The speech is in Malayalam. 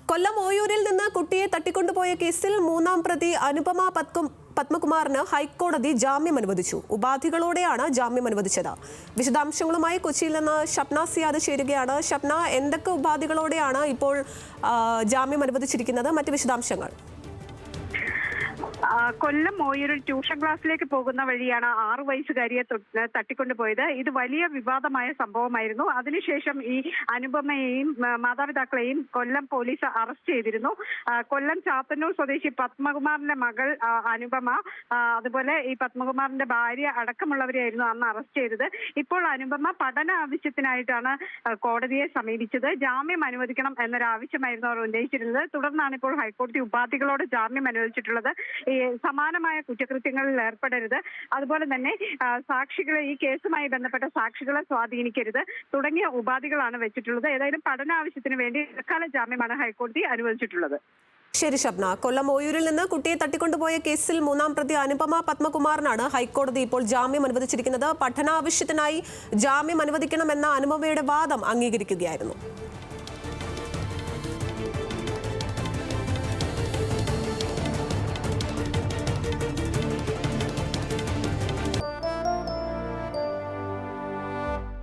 കൊല്ലം ഓയൂരിൽ നിന്ന് കുട്ടിയെ തട്ടിക്കൊണ്ടുപോയ കേസിൽ മൂന്നാം പ്രതി അനുപമ പത്മകുമാറിന് ഹൈക്കോടതി ജാമ്യം അനുവദിച്ചു. ഉപാധികളോടെയാണ് ജാമ്യം അനുവദിച്ചത്. വിശദാംശങ്ങളുമായി കൊച്ചിയിൽ നിന്ന് ഷപ്ന സിയാദ് ചേരുകയാണ്. ഷപ്ന, എന്തൊക്കെ ഉപാധികളോടെയാണ് ഇപ്പോൾ ജാമ്യം അനുവദിച്ചിരിക്കുന്നത്? മറ്റ് വിശദാംശങ്ങൾ. കൊല്ലം ഓയൂരിൽ ട്യൂഷൻ ക്ലാസ്സിലേക്ക് പോകുന്ന വഴിയാണ് 6 വയസ്സുകാരിയെ തട്ടിക്കൊണ്ടുപോയത്. ഇത് വലിയ വിവാദമായ സംഭവമായിരുന്നു. അതിനുശേഷം ഈ അനുപമയെയും മാതാപിതാക്കളെയും കൊല്ലം പോലീസ് അറസ്റ്റ് ചെയ്തിരുന്നു. കൊല്ലം ചാത്തന്നൂർ സ്വദേശി പത്മകുമാറിന്റെ മകൾ അനുപമ, അതുപോലെ ഈ പത്മകുമാറിന്റെ ഭാര്യ അടക്കമുള്ളവരെയായിരുന്നു അന്ന് അറസ്റ്റ് ചെയ്തത്. ഇപ്പോൾ അനുപമ പഠന ആവശ്യത്തിനായിട്ടാണ് കോടതിയെ സമീപിച്ചത്. ജാമ്യം അനുവദിക്കണം എന്നൊരു ആവശ്യമായിരുന്നു അവർ ഉന്നയിച്ചിരുന്നത്. തുടർന്നാണ് ഇപ്പോൾ ഹൈക്കോടതി ഉപാധികളോട് ജാമ്യം അനുവദിച്ചിട്ടുള്ളത്. ഈ സമാനമായ കുറ്റകൃത്യങ്ങളിൽ ഏർപ്പെടരുത്, അതുപോലെ തന്നെ സാക്ഷികളെ, ഈ കേസുമായി ബന്ധപ്പെട്ട സാക്ഷികളെ സ്വാധീനിക്കരുത് തുടങ്ങിയ ഉപാധികളാണ് വെച്ചിട്ടുള്ളത്. ഏതായാലും പഠനാവശ്യത്തിന് വേണ്ടി ഇടക്കാല ജാമ്യമാണ് ഹൈക്കോടതി അനുവദിച്ചിട്ടുള്ളത്. ശരി ഷബ്ന, കൊല്ലം ഓയൂരിൽ നിന്ന് കുട്ടിയെ തട്ടിക്കൊണ്ടുപോയ കേസിൽ മൂന്നാം പ്രതി അനുപമ പത്മകുമാറിനാണ് ഹൈക്കോടതി ഇപ്പോൾ ജാമ്യം അനുവദിച്ചിരിക്കുന്നത്. പഠനാവശ്യത്തിനായി ജാമ്യം അനുവദിക്കണമെന്ന അനുപമയുടെ വാദം അംഗീകരിക്കുകയായിരുന്നു.